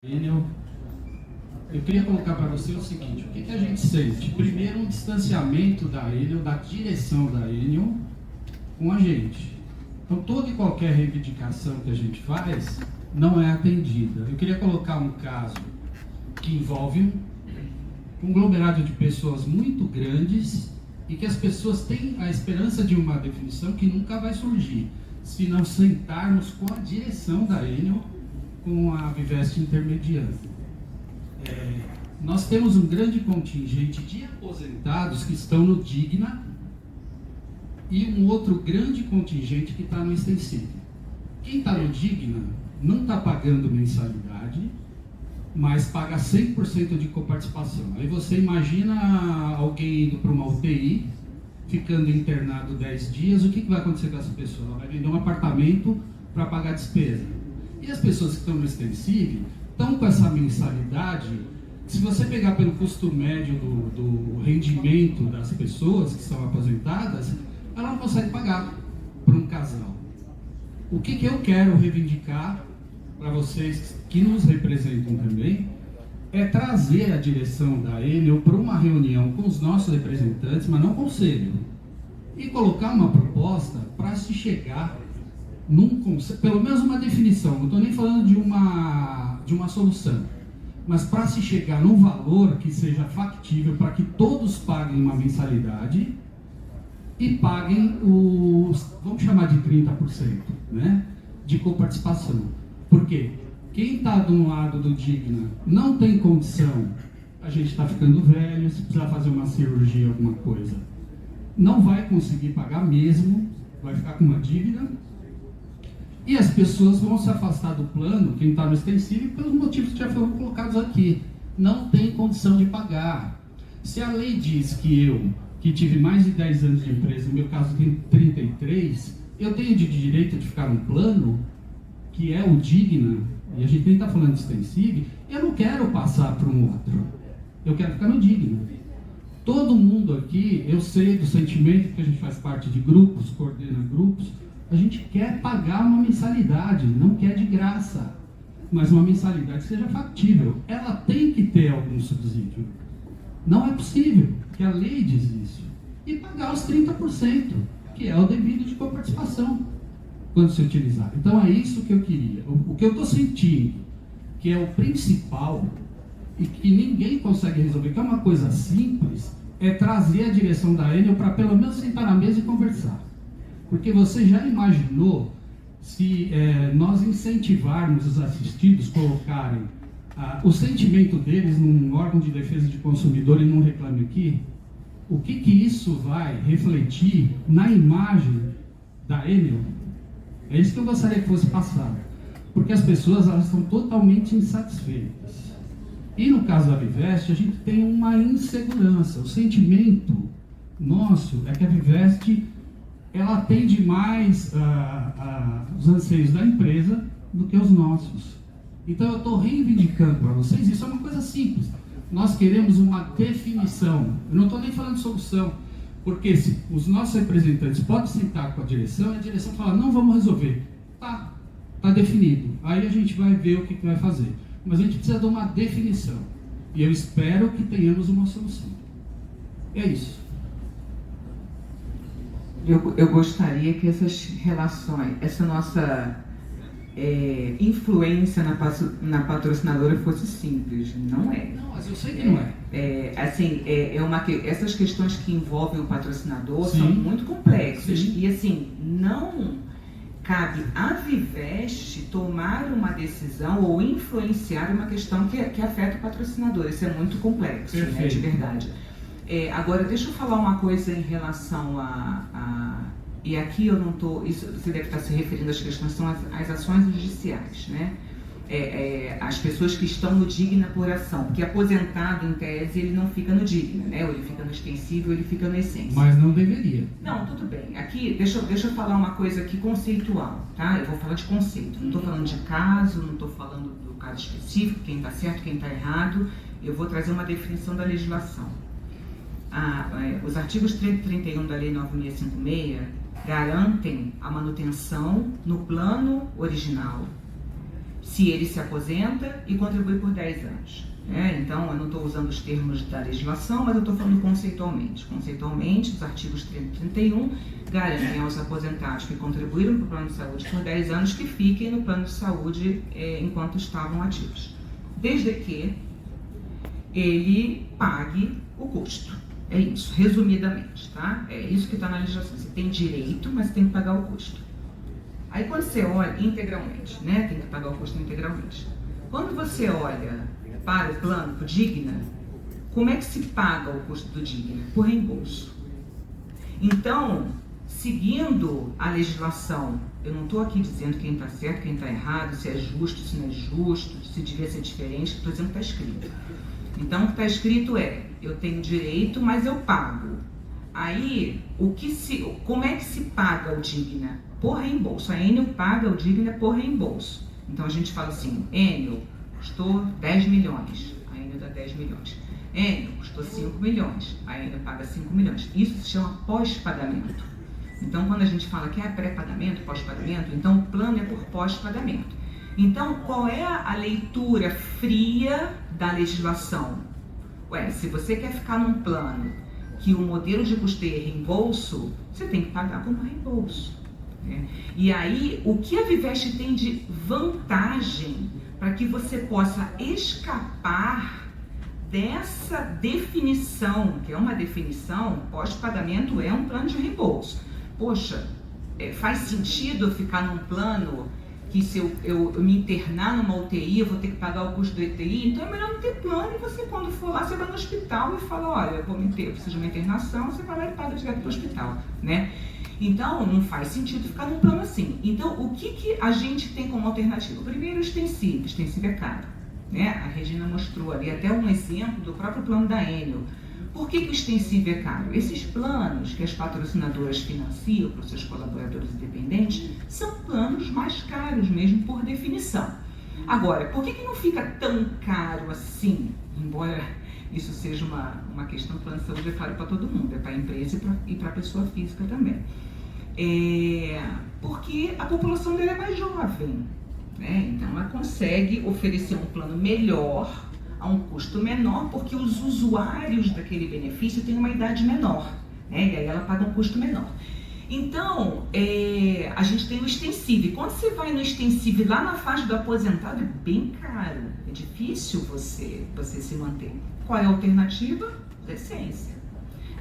Eu queria colocar para você o seguinte: o que a gente sente? Primeiro, um distanciamento da Enel, da direção da Enel com a gente. Então, toda e qualquer reivindicação que a gente faz não é atendida. Eu queria colocar um caso que envolve um conglomerado de pessoas muito grandes e que as pessoas têm a esperança de uma definição que nunca vai surgir se não sentarmos com a direção da Enel, com a Vivest intermediando. Nós temos um grande contingente de aposentados que estão no Digna e um outro grande contingente que está no extensivo. Quem está no Digna não está pagando mensalidade, mas paga 100% de coparticipação. Aí você imagina alguém indo para uma UTI, ficando internado 10 dias, o que vai acontecer com essa pessoa? Ela vai vender um apartamento para pagar despesa. E as pessoas que estão no extensivo estão com essa mensalidade. Se você pegar pelo custo médio do rendimento das pessoas que são aposentadas, ela não consegue pagar para um casal. O que eu quero reivindicar para vocês que nos representam também é trazer a direção da Enel para uma reunião com os nossos representantes, mas não conselho, e colocar uma proposta para se chegar pelo menos uma definição. Não estou nem falando de uma solução, mas para se chegar num valor que seja factível para que todos paguem uma mensalidade e paguem vamos chamar de 30%, né, de coparticipação. Por quê? Quem está de um lado do Digna não tem condição, a gente está ficando velho, se precisar fazer uma cirurgia, alguma coisa, não vai conseguir pagar mesmo, vai ficar com uma dívida. E as pessoas vão se afastar do plano, quem está no extensivo, pelos motivos que já foram colocados aqui. Não tem condição de pagar. Se a lei diz que eu, que tive mais de 10 anos de empresa, no meu caso tem 33, eu tenho de direito de ficar no plano, que é o Digna, e a gente nem está falando de extensivo, eu não quero passar para um outro. Eu quero ficar no Digna. Todo mundo aqui, eu sei do sentimento que a gente faz parte de grupos, coordena grupos, a gente quer pagar uma mensalidade, não quer de graça, mas uma mensalidade que seja factível. Ela tem que ter algum subsídio. Não é possível, que a lei diz isso. E pagar os 30%, que é o devido de coparticipação, quando se utilizar. Então é isso que eu queria. O que eu estou sentindo, que é o principal, e que ninguém consegue resolver, que é uma coisa simples, é trazer a direção da Enel para pelo menos sentar na mesa e conversar. Porque você já imaginou se nós incentivarmos os assistidos a colocarem o sentimento deles num órgão de defesa de consumidor e num Reclame Aqui? O que isso vai refletir na imagem da Enel? É isso que eu gostaria que fosse passado. Porque as pessoas elas estão totalmente insatisfeitas. E no caso da Vivest, a gente tem uma insegurança. O sentimento nosso é que a Vivest ela atende mais os anseios da empresa do que os nossos. Então eu estou reivindicando para vocês, isso é uma coisa simples. Nós queremos uma definição. Eu não estou nem falando de solução, porque se os nossos representantes podem sentar com a direção, e a direção fala, não vamos resolver. Tá definido. Aí a gente vai ver o que vai fazer. Mas a gente precisa de uma definição. E eu espero que tenhamos uma solução. É isso. Eu gostaria que essas relações, essa nossa influência na patrocinadora fosse simples. Não é. Não, mas eu sei que não é. Essas questões que envolvem o patrocinador Sim. são muito complexas. Sim. E assim, não cabe à Vivest tomar uma decisão ou influenciar uma questão que afeta o patrocinador. Isso é muito complexo, né, de verdade. Agora, deixa eu falar uma coisa em relação e aqui eu não estou... Isso você deve estar se referindo às questões, são as ações judiciais, né? As pessoas que estão no Digna por ação, porque aposentado, em tese, ele não fica no Digna, né? Ou ele fica no extensivo, ou ele fica no essência. Mas não deveria. Não, tudo bem. Aqui, deixa eu falar uma coisa aqui conceitual, tá? Eu vou falar de conceito. Não estou falando de caso, não estou falando do caso específico, quem está certo, quem está errado. Eu vou trazer uma definição da legislação. Os artigos 30 e 31 da Lei 9656 garantem a manutenção no plano original se ele se aposenta e contribui por 10 anos. Então, eu não estou usando os termos da legislação, mas eu estou falando conceitualmente. Conceitualmente, os artigos 30 e 31 garantem aos aposentados que contribuíram para o plano de saúde por 10 anos que fiquem no plano de saúde enquanto estavam ativos, desde que ele pague o custo. É isso, resumidamente, tá? É isso que está na legislação. Você tem direito, mas tem que pagar o custo. Aí quando você olha integralmente, né? Tem que pagar o custo integralmente. Quando você olha para o plano, para o Digna, como é que se paga o custo do Digna? Por reembolso. Então, seguindo a legislação, eu não estou aqui dizendo quem está certo, quem está errado, se é justo, se não é justo, se devia ser diferente, estou dizendo que está escrito. Então, o que está escrito é, eu tenho direito, mas eu pago. Aí, como é que se paga o Digna? Por reembolso. A Enel paga o Digna por reembolso. Então, a gente fala assim, Enel custou 10 milhões, a Enel dá 10 milhões. Enel custou 5 milhões, a Enel paga 5 milhões. Isso se chama pós-pagamento. Então, quando a gente fala que é pré-pagamento, pós-pagamento, então o plano é por pós-pagamento. Então, qual é a leitura fria da legislação? Se você quer ficar num plano que o modelo de custeio é reembolso, você tem que pagar como reembolso. E aí, o que a Vivest tem de vantagem para que você possa escapar dessa definição, que é uma definição, pós-pagamento é um plano de reembolso. Poxa, faz sentido eu ficar num plano que se eu me internar numa UTI, eu vou ter que pagar o custo do UTI? Então é melhor não ter plano, e você, quando for lá, você vai no hospital e fala, olha, eu preciso de uma internação, você vai lá e paga direto para o hospital, né? Então, não faz sentido ficar num plano assim. Então, o que a gente tem como alternativa? Primeiro, o extensivo. O extensivo é caro, né? A Regina mostrou ali até um exemplo do próprio plano da Enel. Por que o extensivo é caro? Esses planos que as patrocinadoras financiam para os seus colaboradores independentes são planos mais caros mesmo, por definição. Agora, por que não fica tão caro assim? Embora isso seja uma questão, o plano de saúde é caro para todo mundo, é para a empresa e para a pessoa física também. Porque a população dele é mais jovem, né? Então ela consegue oferecer um plano melhor a um custo menor, porque os usuários daquele benefício têm uma idade menor, né? E aí ela paga um custo menor. Então, a gente tem o extensivo. E quando você vai no extensivo lá na faixa do aposentado, é bem caro. É difícil você se manter. Qual é a alternativa? Essência.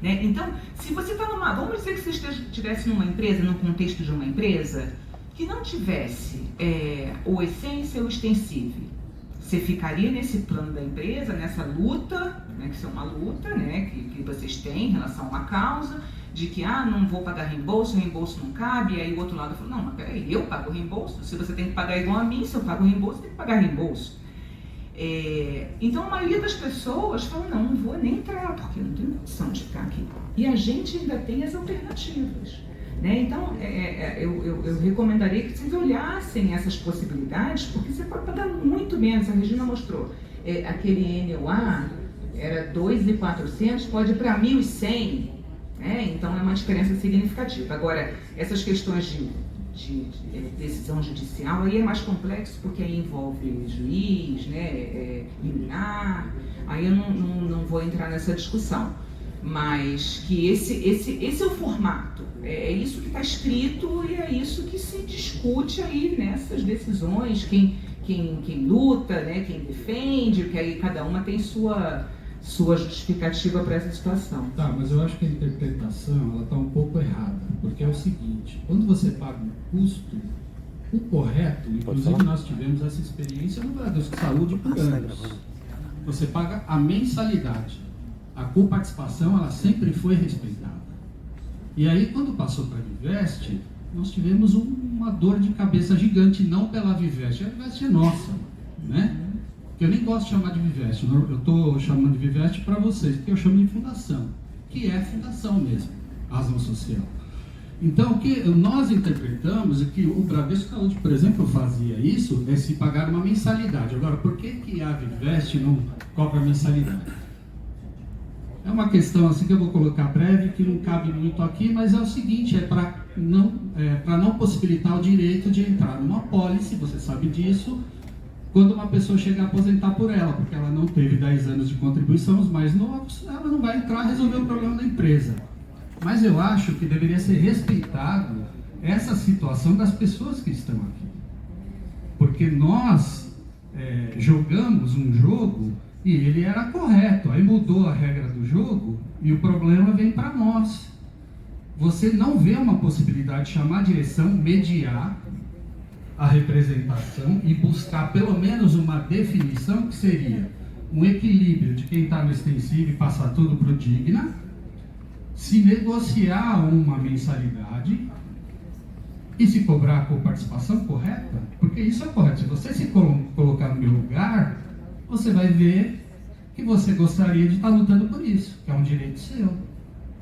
Né? Então, se você está vamos dizer que você estivesse numa empresa, num contexto de uma empresa, que não tivesse o essência ou o extensivo, você ficaria nesse plano da empresa, nessa luta, né, que isso é uma luta, né, que vocês têm em relação a uma causa, de que, não vou pagar reembolso, o reembolso não cabe, e aí o outro lado fala, não, mas peraí, eu pago o reembolso, se você tem que pagar igual a mim, se eu pago o reembolso, você tem que pagar reembolso. Então a maioria das pessoas fala, não vou nem entrar, porque eu não tenho condição de ficar aqui. E a gente ainda tem as alternativas. Né? Então, eu recomendaria que vocês olhassem essas possibilidades, porque você pode pagar muito menos. A Regina mostrou, aquele Enel era 2.400, pode ir para 1.100, né? Então é uma diferença significativa. Agora, essas questões de decisão judicial, aí é mais complexo, porque aí envolve juiz, né, liminar, aí eu não vou entrar nessa discussão. Mas que esse é o formato, é isso que está escrito e é isso que se discute aí nessas decisões, quem luta, né, quem defende, que aí cada uma tem sua justificativa para essa situação. Tá, mas eu acho que a interpretação ela está um pouco errada, porque é o seguinte, quando você paga um custo, o correto, inclusive nós tivemos essa experiência no Bradesco Saúde por anos, você paga a mensalidade. A coparticipação, ela sempre foi respeitada. E aí, quando passou para a Vivest, nós tivemos uma dor de cabeça gigante, não pela Vivest. A Vivest é nossa, né? Porque eu nem gosto de chamar de Vivest, eu estou chamando de Vivest para vocês, porque eu chamo de fundação, que é fundação mesmo, razão social. Então, o que nós interpretamos é que o Bradesco Saúde, por exemplo, fazia isso, é se pagar uma mensalidade. Agora, por que a Vivest não cobra mensalidade? É uma questão assim que eu vou colocar breve, que não cabe muito aqui, mas é o seguinte, para não possibilitar o direito de entrar numa pólice, você sabe disso, quando uma pessoa chega a aposentar por ela, porque ela não teve 10 anos de contribuição, os mais novos, ela não vai entrar e resolver o problema da empresa. Mas eu acho que deveria ser respeitado essa situação das pessoas que estão aqui. Porque nós jogamos um jogo e ele era correto, aí mudou a regra do jogo e o problema vem para nós. Você não vê uma possibilidade de chamar a direção, mediar a representação e buscar pelo menos uma definição que seria um equilíbrio de quem está no extensivo e passar tudo para o Digna, se negociar uma mensalidade e se cobrar com participação correta, porque isso é correto. Se você se colocar no meu lugar, você vai ver que você gostaria de estar lutando por isso, que é um direito seu.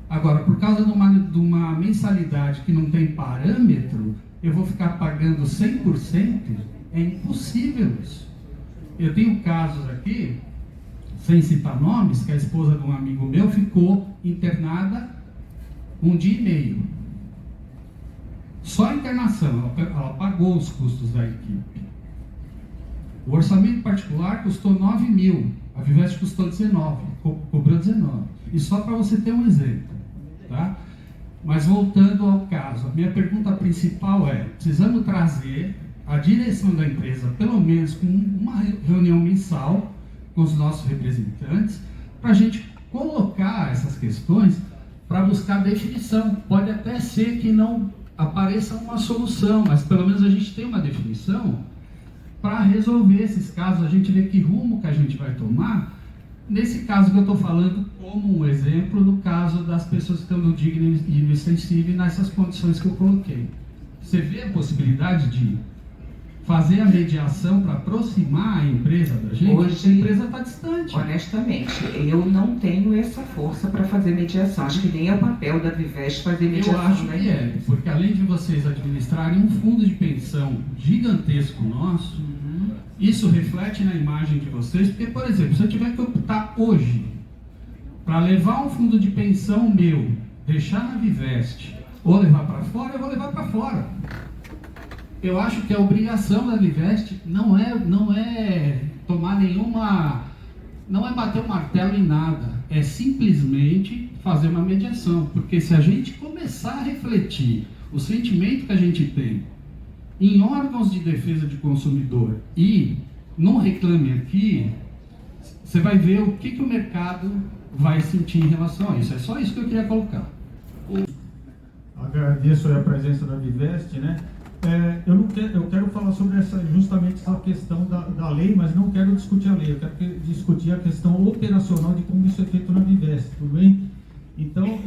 Agora, por causa de uma mensalidade que não tem parâmetro, eu vou ficar pagando 100%? É impossível isso. Eu tenho casos aqui, sem citar nomes, que a esposa de um amigo meu ficou internada 1 dia e meio. Só a internação, ela pagou os custos da equipe. O orçamento particular custou 9 mil, a Vivest custou 19, cobrou 19. E só para você ter um exemplo, tá? Mas voltando ao caso, a minha pergunta principal é, precisamos trazer a direção da empresa, pelo menos com uma reunião mensal com os nossos representantes, para a gente colocar essas questões para buscar definição. Pode até ser que não apareça uma solução, mas pelo menos a gente tem uma definição para resolver esses casos, a gente vê que rumo que a gente vai tomar. Nesse caso que eu estou falando como um exemplo, no caso das pessoas que estão no Digna e no extensivo, nessas condições que eu coloquei. Você vê a possibilidade de fazer a mediação para aproximar a empresa da gente? Hoje, a empresa está distante. Honestamente, eu não tenho essa força para fazer mediação. Acho que nem é o papel da Vivest fazer mediação. Eu acho que é, porque além de vocês administrarem um fundo de pensão gigantesco nosso, isso reflete na imagem de vocês, porque, por exemplo, se eu tiver que optar hoje para levar um fundo de pensão meu, deixar na Vivest, ou levar para fora, eu vou levar para fora. Eu acho que a obrigação da Vivest não é tomar nenhuma, não é bater o martelo em nada, é simplesmente fazer uma mediação, porque se a gente começar a refletir o sentimento que a gente tem em órgãos de defesa de consumidor e não reclame aqui, você vai ver o que o mercado vai sentir em relação a isso. É só isso que eu queria colocar. Agradeço a presença da Vivest, né? Eu quero falar sobre justamente essa questão da lei, mas não quero discutir a lei, eu quero discutir a questão operacional de como isso é feito na Vivest, tudo bem? Então,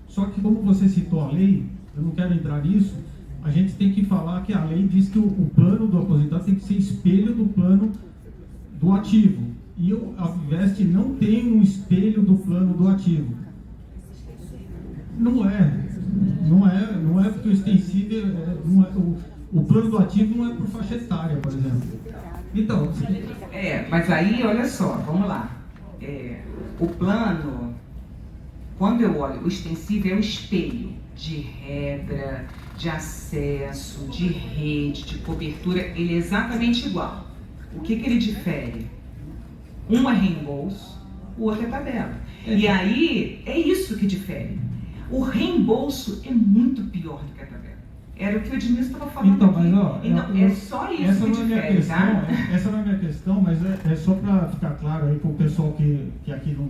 só que como você citou a lei, eu não quero entrar nisso, a gente tem que falar que a lei diz que o plano do aposentado tem que ser espelho do plano do ativo. E a Vivest não tem um espelho do plano do ativo. Não é porque o extensível, o plano do ativo não é por faixa etária, por exemplo. Então, mas aí, olha só, vamos lá. O plano, quando eu olho, o extensível é o espelho de regra, de acesso, de rede, de cobertura, ele é exatamente igual. O que ele difere? Um é reembolso, o outro é tabela. E aí, é isso que difere. O reembolso é muito pior do que a tabela. Era o que o Edmilson estava falando então, aqui. Mas, ó, então, é só isso que difere, tá? Essa não é a minha questão, mas é só para ficar claro aí para o pessoal que aqui não...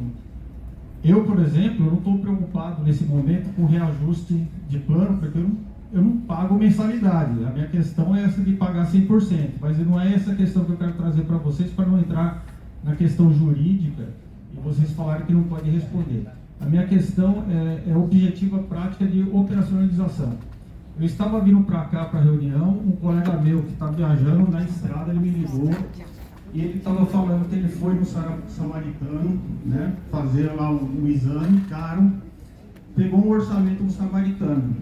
Eu, por exemplo, eu não estou preocupado nesse momento com reajuste de plano, porque eu não pago mensalidade. A minha questão é essa de pagar 100%, mas não é essa questão que eu quero trazer para vocês, para não entrar na questão jurídica e vocês falarem que não podem responder. A minha questão é objetiva prática de operacionalização. Eu estava vindo para cá, para a reunião, um colega meu que está viajando na estrada, ele me ligou e ele estava falando que ele foi no Samaritano, né, fazer lá um exame caro, pegou um orçamento no Samaritano.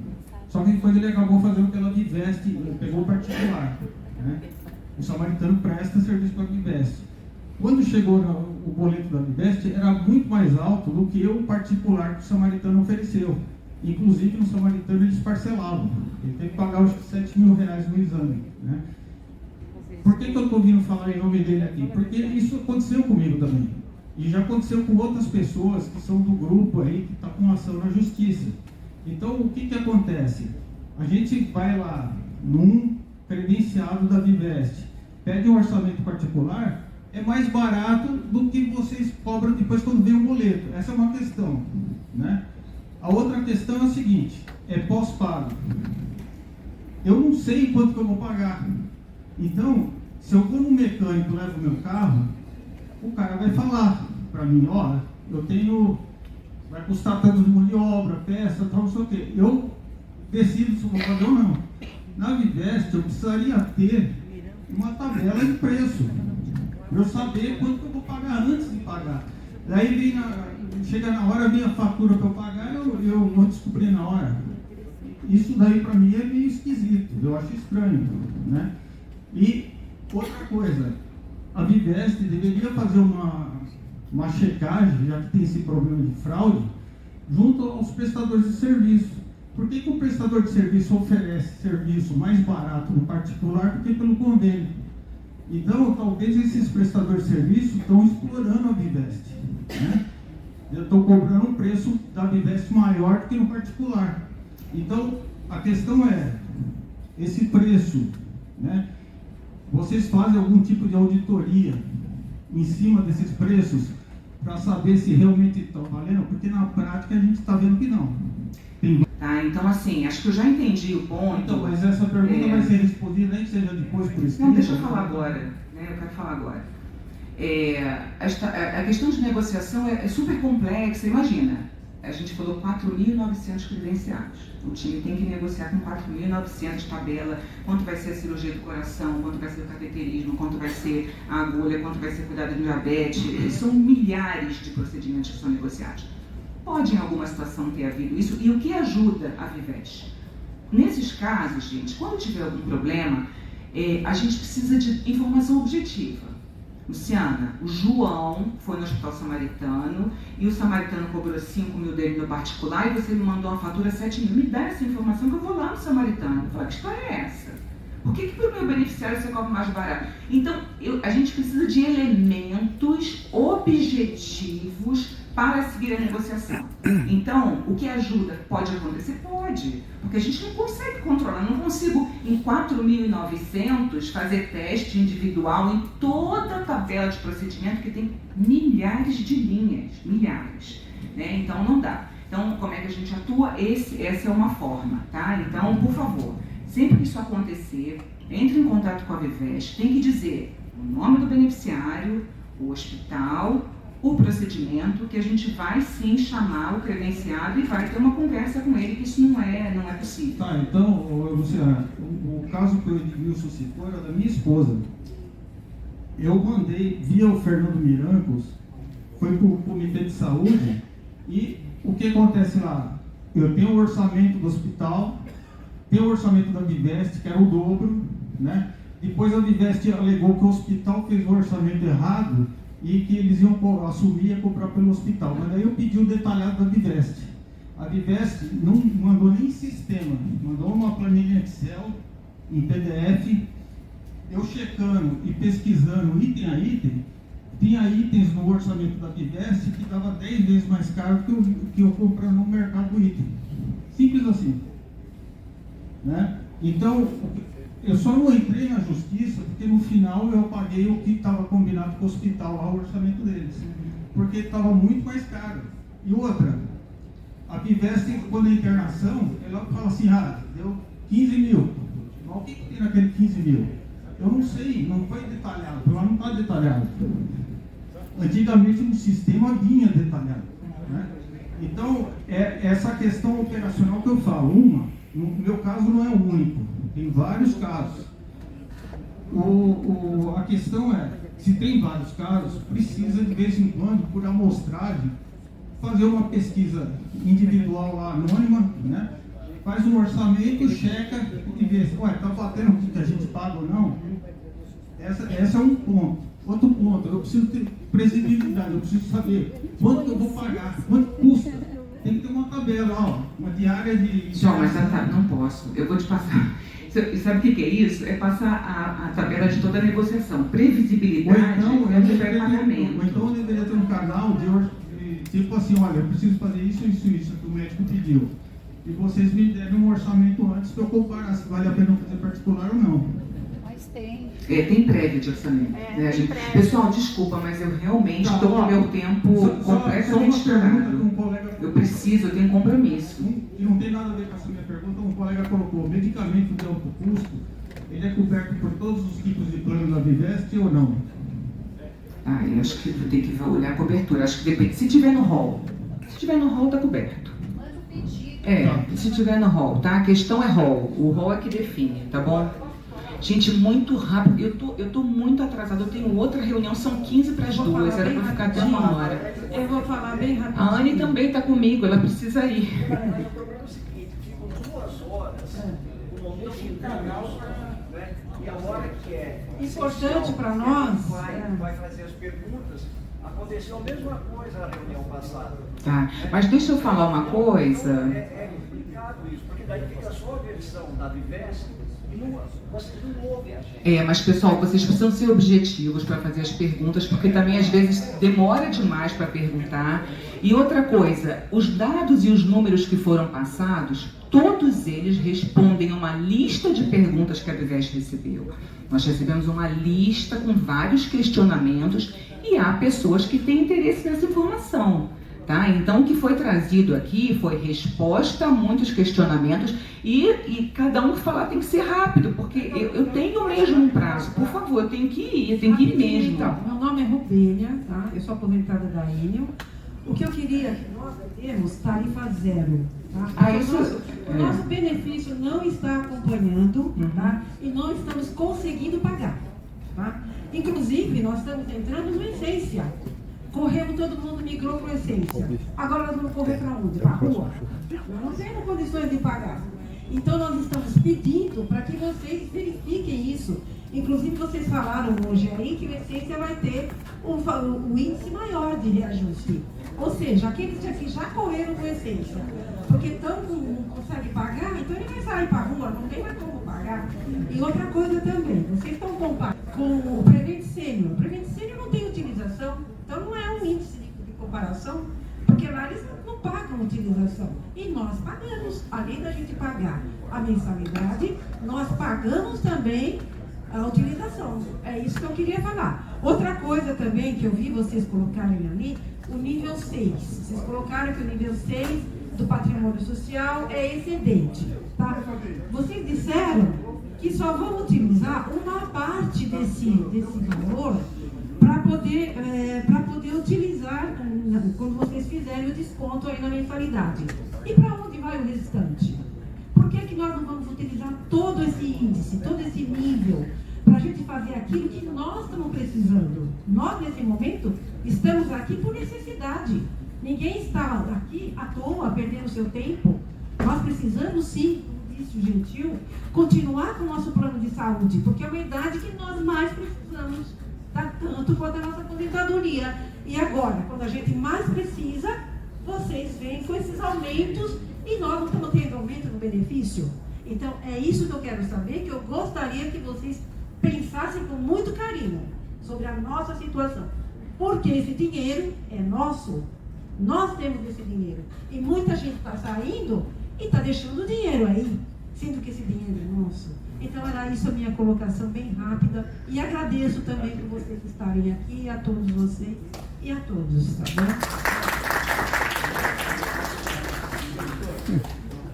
Só que depois ele acabou fazendo pela Vivest, pegou o particular, né? O Samaritano presta serviço para a Vivest. Quando chegou o boleto da Vivest, era muito mais alto do que o particular que o Samaritano ofereceu. Inclusive, no Samaritano eles parcelavam. Ele teve que pagar os R$7 mil no exame, né? por que eu estou vindo falar em nome dele aqui? Porque isso aconteceu comigo também. E já aconteceu com outras pessoas que são do grupo aí, que está com ação na justiça. Então, o que acontece? A gente vai lá num credenciado da Vivest, pede um orçamento particular, é mais barato do que vocês cobram depois quando vem o boleto. Essa é uma questão, né? A outra questão é a seguinte, é pós-pago. Eu não sei quanto que eu vou pagar. Então, se eu vou no mecânico e levo meu carro, o cara vai falar para mim, ó, eu tenho, vai custar tanto de mão de obra, peça, tal, não sei o quê. Eu decido se eu vou pagar ou não. Na Vivest, eu precisaria ter uma tabela de preço, para eu saber quanto que eu vou pagar antes de pagar. Daí chega na hora, vem a fatura para eu pagar, eu vou descobrir na hora. Isso daí para mim é meio esquisito, eu acho estranho, né? E outra coisa, a Vivest deveria fazer uma checagem, já que tem esse problema de fraude, junto aos prestadores de serviço. Por que o prestador de serviço oferece serviço mais barato no particular do que pelo convênio? Então, talvez esses prestadores de serviço estão explorando a Vivest, né? Eu estou cobrando um preço da Vivest maior do que no particular. Então, a questão é, esse preço, né? Vocês fazem algum tipo de auditoria em cima desses preços para saber se realmente estão valendo? Porque na prática a gente está vendo que não. Tá, então assim, acho que eu já entendi o ponto. Então, mas essa pergunta vai ser respondida, nem que seja depois por escrito. Não, deixa eu falar agora, né? Eu quero falar agora. A questão de negociação é super complexa. Imagina, a gente falou 4.900 credenciados. O time tem que negociar com 4.900 tabela, quanto vai ser a cirurgia do coração, quanto vai ser o cateterismo, quanto vai ser a agulha, quanto vai ser cuidado do diabetes. São milhares de procedimentos que são negociados. Pode em alguma situação ter havido isso, e o que ajuda a Vivest? Nesses casos, gente, quando tiver algum problema, a gente precisa de informação objetiva. Luciana, o João foi no Hospital Samaritano e o Samaritano cobrou 5 mil dele no particular e você me mandou uma fatura 7 mil. Me dá essa informação que eu vou lá no Samaritano. Eu falo, que história é essa? Por que para o meu beneficiário você cobra mais barato? Então, a gente precisa de elementos objetivos para seguir a negociação. Então, o que ajuda? Pode acontecer? Pode. Porque a gente não consegue controlar. Não consigo, em 4.900, fazer teste individual em toda a tabela de procedimento, que tem milhares de linhas. Milhares. Né? Então, não dá. Então, como é que a gente atua? Essa é uma forma. Tá? Então, por favor, sempre que isso acontecer, entre em contato com a Vivest, tem que dizer o nome do beneficiário, o hospital, o procedimento, que a gente vai sim chamar o credenciado e vai ter uma conversa com ele, que isso não é possível. Tá, então, Luciana, o caso que o Edmilson citou era da minha esposa. Eu mandei via o Fernando Mirancos, foi para o Comitê de Saúde, e o que acontece lá? Eu tenho o orçamento do hospital, tenho o orçamento da Vivest, que era o dobro, né? Depois a Vivest alegou que o hospital fez o orçamento errado e que eles iam assumir e comprar pelo hospital. Mas daí eu pedi o detalhado da Vivest. A Vivest não mandou nem sistema, mandou uma planilha Excel em PDF. Eu checando e pesquisando item a item, tinha itens no orçamento da Vivest que dava 10 vezes mais caro que eu comprando no mercado do item. Simples assim, né? Então, eu só não entrei na justiça porque no final eu paguei o que estava combinado com o hospital, lá, o orçamento deles, porque estava muito mais caro. E outra, a Vivest, quando é internação, ela fala assim, deu 15 mil. Mas o que tem naquele 15 mil? Eu não sei, não foi detalhado, lá não está detalhado. Antigamente no sistema vinha detalhado, né? Então, essa questão operacional que eu falo, no meu caso não é o único, tem vários casos. A questão é, se tem vários casos, precisa de vez em quando, por amostragem, fazer uma pesquisa individual lá, anônima, né? Faz um orçamento, checa e vê se está batendo o que a gente paga ou não. Esse é um ponto. Outro ponto, eu preciso ter previsibilidade, eu preciso saber quanto que eu vou pagar, quanto custa. Tem que ter uma tabela, uma diária de... João, mas não posso. Eu vou te passar. Sabe o que é isso? É passar a tabela de toda a negociação. Previsibilidade é um pré-pagamento. Ou então eu deveria ter um canal de tipo assim, olha, eu preciso fazer isso, que o médico pediu. E vocês me deram um orçamento antes para eu comparar se vale a pena fazer particular ou não. Mas tem. Tem prévia de orçamento. Né, gente? Pessoal, desculpa, mas eu realmente estou com o meu tempo completamente estourado. Eu preciso, eu tenho compromisso. E não tem nada a ver com essa minha pergunta, um colega colocou, medicamento de alto custo, ele é coberto por todos os tipos de plano da Vivest ou não? Eu acho que tem que olhar a cobertura, acho que depende. Se tiver no hall, está coberto. Se tiver no hall, tá? A questão é hall, o hall é que define, tá bom? Gente, muito rápido, eu tô muito atrasada, eu tenho outra reunião, são 15 para as 2, era para ficar até 1 hora. Eu vou falar bem rápido. A Anne também está comigo, ela precisa ir. O problema é o seguinte, ficam 2 horas, o momento final, né? E a hora que é importante para nós, vai fazer as perguntas. Aconteceu a mesma coisa na reunião passada. Tá, mas deixa eu falar uma coisa. É complicado isso, porque daí fica só a versão da Vivest e vocês não ouvem a gente. Mas pessoal, vocês precisam ser objetivos para fazer as perguntas, porque também às vezes demora demais para perguntar. E outra coisa, os dados e os números que foram passados, todos eles respondem a uma lista de perguntas que a Vivest recebeu. Nós recebemos uma lista com vários questionamentos e há pessoas que têm interesse nessa informação. Tá? Então, o que foi trazido aqui foi resposta a muitos questionamentos e cada um que falar tem que ser rápido, porque eu tenho mesmo um prazo. Por favor, eu tenho que ir mesmo. Então, meu nome é Rubênia, tá? Eu sou aposentada da Enel. O que eu queria que nós temos tarifa zero. Tá? O nosso benefício não está acompanhando, tá? E não estamos conseguindo pagar. Tá? Inclusive, nós estamos entrando no Essência. Corremos, todo mundo migrou para o Essência. Agora nós vamos correr para onde? Para a rua. Nós não temos condições de pagar. Então nós estamos pedindo para que vocês verifiquem isso. Inclusive vocês falaram hoje aí que o Essência vai ter um índice maior de reajuste. Ou seja, aqueles que já correram com Essência, porque não consegue pagar, então ele vai sair para a rua, não tem mais como pagar. E outra coisa também, vocês estão comparando com o Prevent Senior. O Prevent Senior não tem utilização, então não é um índice de comparação, porque lá eles não pagam utilização. E nós pagamos, além da gente pagar a mensalidade, nós pagamos também a utilização. É isso que eu queria falar. Outra coisa também que eu vi vocês colocarem ali, o nível 6. Vocês colocaram que o nível 6 do patrimônio social é excedente. Tá? Vocês disseram que só vão utilizar uma parte desse valor para poder utilizar quando vocês fizerem o desconto aí na mensalidade. E para onde vai o restante? Por que nós não vamos utilizar todo esse índice, todo esse nível, para a gente fazer aquilo que nós estamos precisando? Nós, nesse momento, estamos aqui por necessidade. Ninguém está aqui à toa, perdendo seu tempo. Nós precisamos, sim, como disse o Gentil, continuar com o nosso plano de saúde, porque é uma idade que nós mais precisamos, tanto quanto a nossa aposentadoria. E agora, quando a gente mais precisa, vocês vêm com esses aumentos e nós não estamos tendo aumento no benefício. Então, é isso que eu quero saber, que eu gostaria que vocês pensassem com muito carinho sobre a nossa situação. Porque esse dinheiro é nosso. Nós temos esse dinheiro. E muita gente está saindo e está deixando o dinheiro aí, sendo que esse dinheiro é nosso. Então, era isso a minha colocação bem rápida. E agradeço também por vocês estarem aqui, a todos vocês e a todos, tá bom?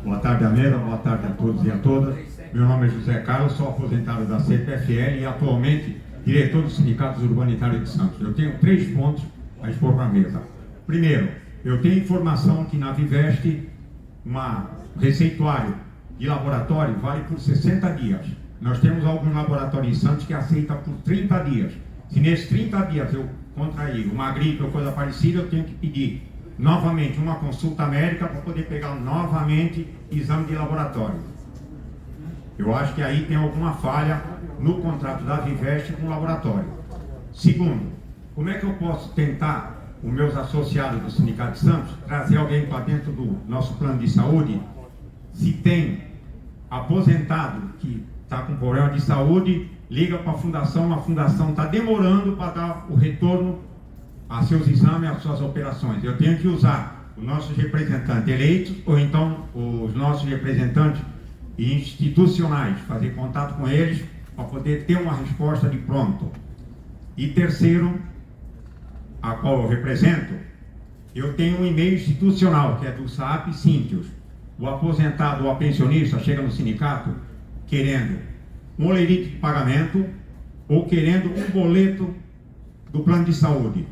Boa tarde, Amanda. Boa tarde a todos e a todas. Meu nome é José Carlos, sou aposentado da CPFL e atualmente diretor dos sindicatos urbanitários de Santos. Eu tenho 3 pontos a expor para a mesa. Primeiro, eu tenho informação que na Vivest, um receituário de laboratório vale por 60 dias. Nós temos alguns laboratórios em Santos que aceita por 30 dias. Se nesses 30 dias eu contrair uma gripe ou coisa parecida, eu tenho que pedir novamente uma consulta médica para poder pegar novamente exame de laboratório. Eu acho que aí tem alguma falha no contrato da Vivest com o laboratório. Segundo, como é que eu posso tentar, os meus associados do Sindicato de Santos, trazer alguém para dentro do nosso plano de saúde, se tem aposentado que está com problema de saúde, liga para a fundação está demorando para dar o retorno a seus exames, às suas operações. Eu tenho que usar os nossos representantes eleitos, ou então os nossos representantes institucionais, fazer contato com eles para poder ter uma resposta de pronto. E terceiro, a qual eu represento, eu tenho um e-mail institucional, que é do SAP Síntios. O aposentado ou a pensionista chega no sindicato querendo um lerite de pagamento ou querendo um boleto do plano de saúde.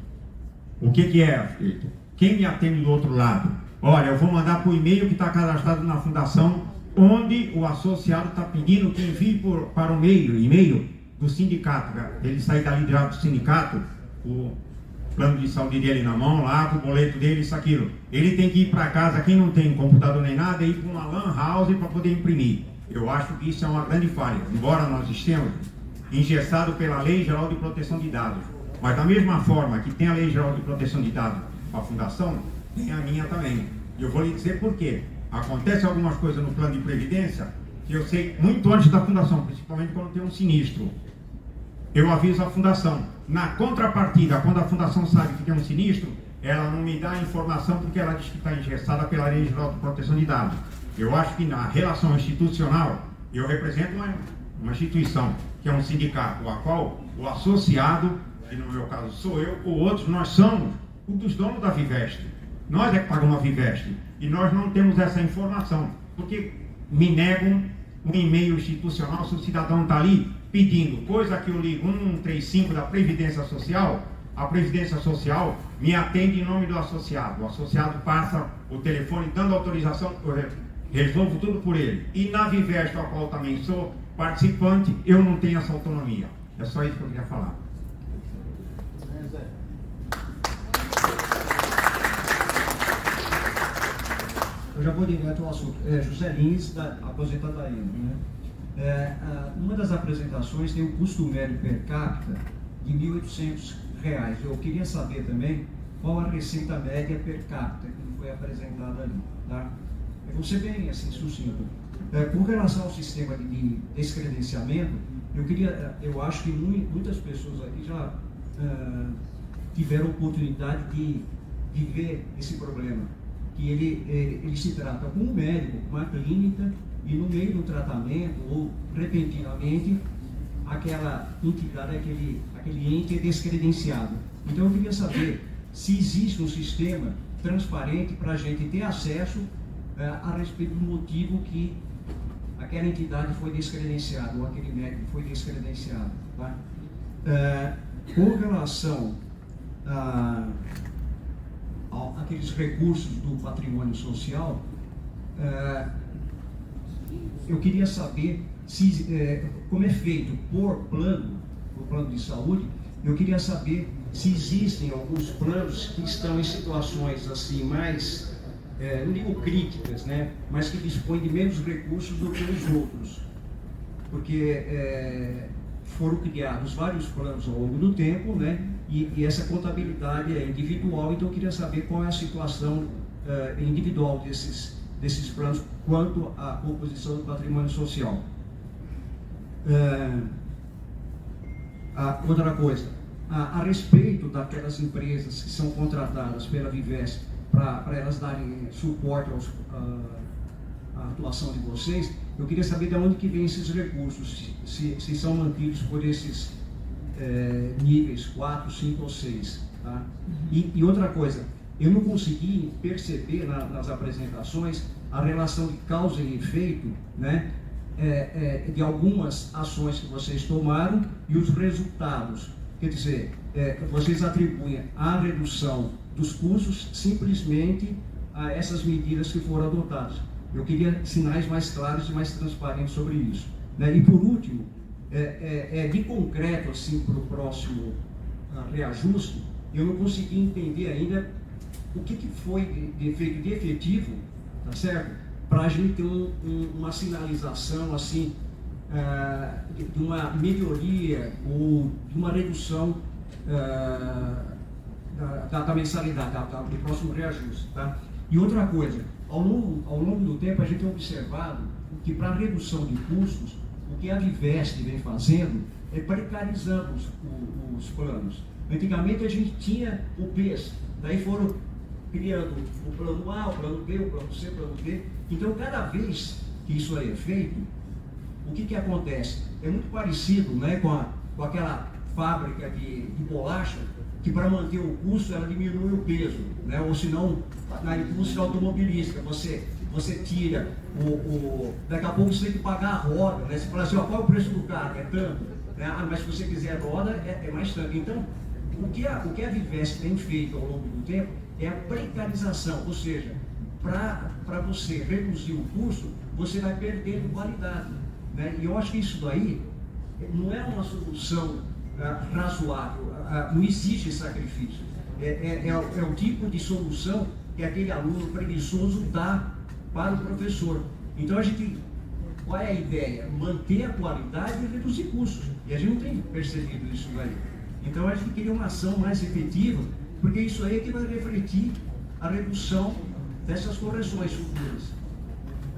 O que é feito? Quem me atende do outro lado? Olha, eu vou mandar para o e-mail que está cadastrado na fundação, onde o associado está pedindo que envie para o e-mail do sindicato. Ele sair dali do sindicato, o plano de saúde dele na mão, lá com o boleto dele, isso, aquilo. Ele tem que ir para casa, quem não tem computador nem nada, ir para uma lan house para poder imprimir. Eu acho que isso é uma grande falha, embora nós estejamos engessados pela Lei Geral de Proteção de Dados. Mas da mesma forma que tem a Lei Geral de Proteção de Dados para a fundação, tem a minha também. E eu vou lhe dizer por quê. Acontece algumas coisas no plano de previdência que eu sei muito antes da fundação, principalmente quando tem um sinistro. Eu aviso a fundação. Na contrapartida, quando a fundação sabe que tem um sinistro, ela não me dá a informação porque ela diz que está engessada pela Lei Geral de Proteção de Dados. Eu acho que na relação institucional, eu represento uma instituição, que é um sindicato, a qual o associado, que no meu caso sou eu, ou outros, nós somos um dos donos da Viveste. Nós é que pagamos a Viveste. E nós não temos essa informação. Porque me negam um e-mail institucional se o cidadão está ali pedindo, coisa que eu ligo 135 da Previdência Social, a Previdência Social me atende em nome do associado. O associado passa o telefone dando autorização, eu resolvo tudo por ele. E na Viveste, a qual também sou participante, eu não tenho essa autonomia. É só isso que eu queria falar. Eu já vou direto ao assunto. José Lins, da aposentadoria, né? Numa das apresentações tem um custo médio per capita de R$ 1.800. Eu queria saber também qual a receita média per capita que foi apresentada ali. Tá? Eu vou ser bem assim, sucinto. Com relação ao sistema de descredenciamento, eu acho que muitas pessoas aqui já tiveram oportunidade de ver esse problema. Que ele se trata com um médico, com uma clínica, e no meio do tratamento, ou repentinamente, aquela entidade, aquele ente é descredenciado. Então eu queria saber se existe um sistema transparente para a gente ter acesso a respeito do motivo que aquela entidade foi descredenciada, ou aquele médico foi descredenciado. Tá? Com relação aqueles recursos do patrimônio social, eu queria saber se, como é feito por plano de saúde, eu queria saber se existem alguns planos que estão em situações assim mais, não digo críticas, né, mas que dispõem de menos recursos do que os outros, porque foram criados vários planos ao longo do tempo, né, e essa contabilidade é individual, então eu queria saber qual é a situação individual desses planos quanto à composição do patrimônio social. Outra coisa, a respeito daquelas empresas que são contratadas pela Viveste para elas darem suporte à atuação de vocês, eu queria saber de onde que vêm esses recursos, se são mantidos por esses níveis 4, 5 ou 6. Tá? E outra coisa, eu não consegui perceber nas apresentações a relação de causa e efeito, né, de algumas ações que vocês tomaram e os resultados. Quer dizer, vocês atribuem a redução dos custos simplesmente a essas medidas que foram adotadas. Eu queria sinais mais claros e mais transparentes sobre isso. Né? E por último, de concreto assim, para o próximo reajuste, eu não consegui entender ainda o que foi feito de efetivo, tá certo? Para a gente ter uma sinalização assim, de uma melhoria ou de uma redução da mensalidade, do próximo reajuste. Tá? E outra coisa, ao longo do tempo a gente tem observado que para redução de custos, o que a Vivest vem fazendo é precarizando os planos. Antigamente a gente tinha o PES, daí foram criando o plano A, o plano B, o plano C, o plano D. Então, cada vez que isso aí é feito, o que acontece? É muito parecido, né, com aquela fábrica de bolacha, que para manter o custo ela diminui o peso, né? Ou senão, na indústria automobilística, você tira daqui a pouco você tem que pagar a roda, né? Você fala assim, ó, qual é o preço do carro? É tanto. Né? Ah, mas se você quiser roda, é mais tanto. Então, o que a Vivest tem feito ao longo do tempo é a precarização, ou seja, para você reduzir o custo, você vai perdendo qualidade. Né? E eu acho que isso daí não é uma solução razoável, não existe sacrifício. É o tipo de solução que aquele aluno preguiçoso dá para o professor. Então, qual é a ideia? Manter a qualidade e reduzir custos. E a gente não tem percebido isso daí. Então, a gente queria uma ação mais efetiva, porque isso aí é que vai refletir a redução dessas correções futuras.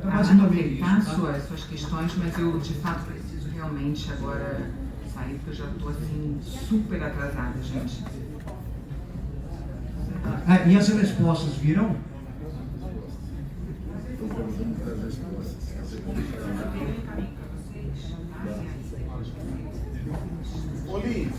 Aproveitar suas questões, mas eu de fato preciso realmente agora sair, porque eu já estou assim super atrasada, gente. E as respostas virão? Olívio.